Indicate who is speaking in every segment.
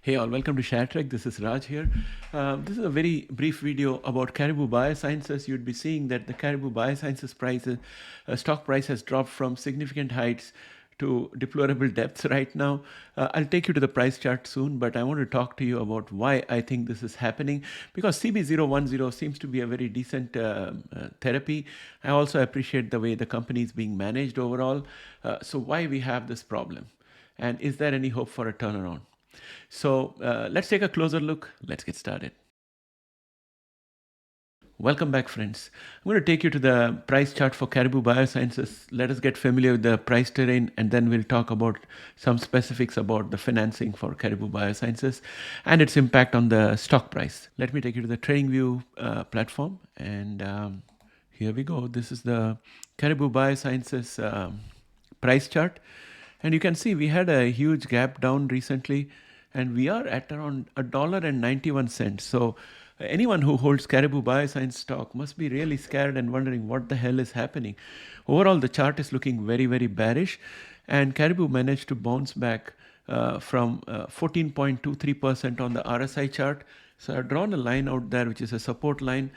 Speaker 1: Hey all, welcome to ShareTreck. This is Raj here. This is a very brief video about Caribou Biosciences. You'd be seeing that the Caribou Biosciences stock price has dropped from significant heights to deplorable depths right now. I'll take you to the price chart soon, but I want to talk to you about why I think this is happening, because CB010 seems to be a very decent therapy. I also appreciate the way the company is being managed overall. So why we have this problem? And is there any hope for a turnaround? So let's take a closer look. Let's get started. Welcome back, friends. I'm going to take you to the price chart for Caribou Biosciences. Let us get familiar with the price terrain, and then we'll talk about some specifics about the financing for Caribou Biosciences and its impact on the stock price. Let me take you to the TradingView platform, and here we go. This is the Caribou Biosciences price chart, and you can see we had a huge gap down recently, and we are at around $1.91. So anyone who holds Caribou Bioscience stock must be really scared and wondering what the hell is happening. Overall, the chart is looking very, very bearish, and Caribou managed to bounce back from 14.23% on the RSI chart. So I've drawn a line out there, which is a support line.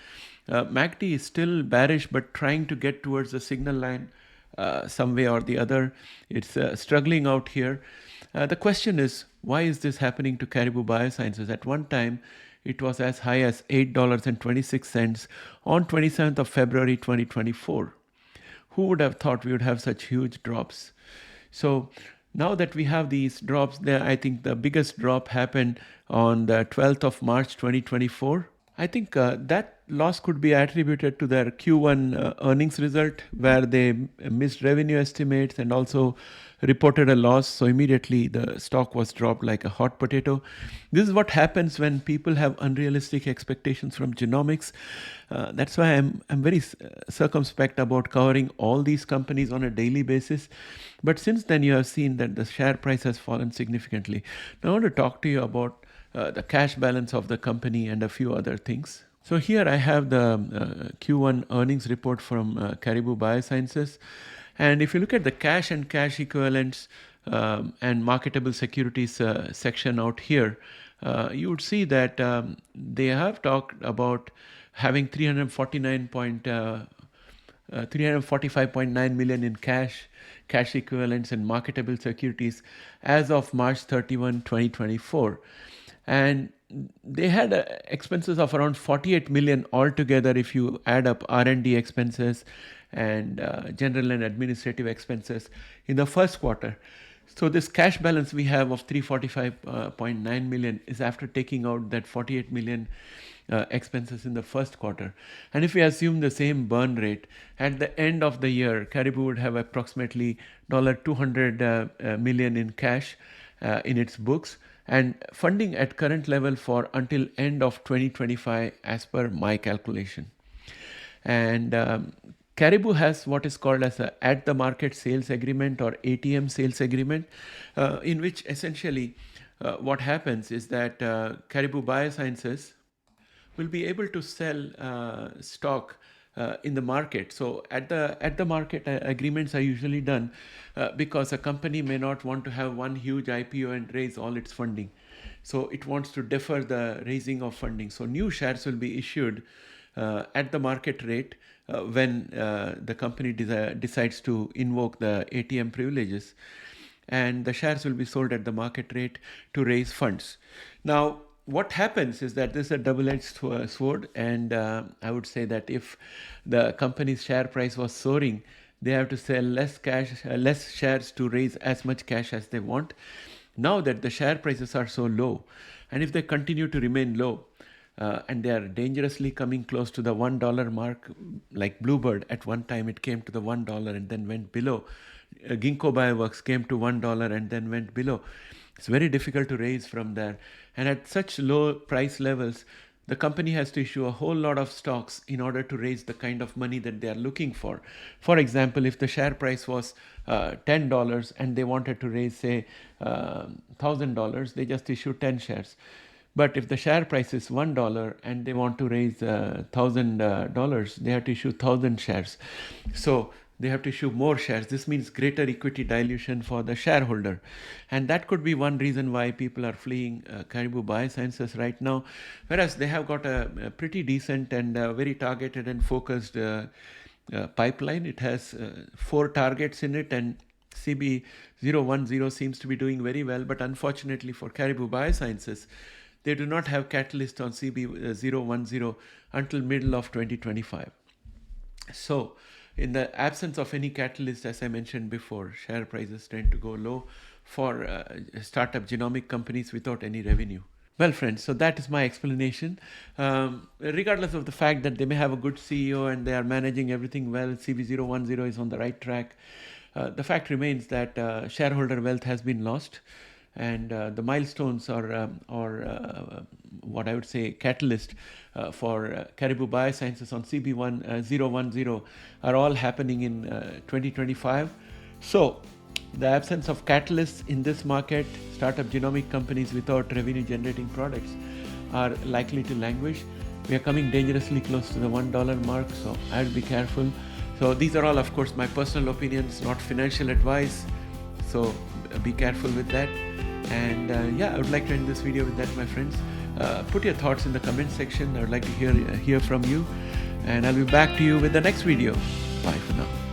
Speaker 1: MACD is still bearish, but trying to get towards the signal line some way or the other. It's struggling out here. The question is, why is this happening to Caribou Biosciences? At one time, it was as high as $8.26 on 27th of February 2024. Who would have thought we would have such huge drops? So now that we have these drops there, I think the biggest drop happened on the 12th of March 2024. I think that loss could be attributed to their Q1 earnings result, where they missed revenue estimates and also reported a loss. So immediately the stock was dropped like a hot potato. This is what happens when people have unrealistic expectations from genomics. That's why I'm very circumspect about covering all these companies on a daily basis. But since then, you have seen that the share price has fallen significantly. Now I want to talk to you about the cash balance of the company and a few other things. So here I have the Q1 earnings report from Caribou Biosciences. And if you look at the cash and cash equivalents and marketable securities section out here, you would see that they have talked about having 345.9 million in cash equivalents and marketable securities as of March 31, 2024. And they had expenses of around 48 million altogether if you add up R&D expenses and general and administrative expenses in the first quarter. So this cash balance we have of 345.9 million is after taking out that 48 million expenses in the first quarter. And if we assume the same burn rate, at the end of the year, Caribou would have approximately $200 million in cash in its books, and funding at current level for until end of 2025 as per my calculation. And Caribou has what is called as a at the market sales agreement or ATM sales agreement, in which essentially what happens is that Caribou Biosciences will be able to sell stock in the market. So at the market agreements are usually done because a company may not want to have one huge IPO and raise all its funding. So it wants to defer the raising of funding. So new shares will be issued at the market rate when the company decides to invoke the ATM privileges, and the shares will be sold at the market rate to raise funds. Now, what happens is that this is a double-edged sword, and I would say that if the company's share price was soaring, they have to sell less shares to raise as much cash as they want. Now that the share prices are so low, and if they continue to remain low, and they are dangerously coming close to the $1 mark, like Bluebird, at one time it came to the $1 and then went below. Ginkgo Bioworks came to $1 and then went below. It's very difficult to raise from there. And at such low price levels, the company has to issue a whole lot of stocks in order to raise the kind of money that they are looking for. For example, if the share price was $10 and they wanted to raise, say, $1,000, they just issue 10 shares. But if the share price is $1 and they want to raise $1,000, they have to issue 1,000 shares. So they have to issue more shares. This means greater equity dilution for the shareholder. And that could be one reason why people are fleeing Caribou Biosciences right now, whereas they have got a pretty decent and very targeted and focused pipeline. It has 4 targets in it, and CB010 seems to be doing very well, but unfortunately for Caribou Biosciences, they do not have catalyst on CB010 until middle of 2025. So in the absence of any catalyst, as I mentioned before, share prices tend to go low for startup genomic companies without any revenue. Well, friends, so that is my explanation. Regardless of the fact that they may have a good CEO and they are managing everything well, CB010 is on the right track, the fact remains that shareholder wealth has been lost, and the milestones or what I would say catalyst for Caribou Biosciences on CB010 are all happening in 2025. So the absence of catalysts in this market, startup genomic companies without revenue generating products are likely to languish. We are coming dangerously close to the $1 mark, so I will be careful. So these are all, of course, my personal opinions, not financial advice. So be careful with that. And yeah, I would like to end this video with that, my friends. Put your thoughts in the comment section. I would like to hear from you. And I'll be back to you with the next video. Bye for now.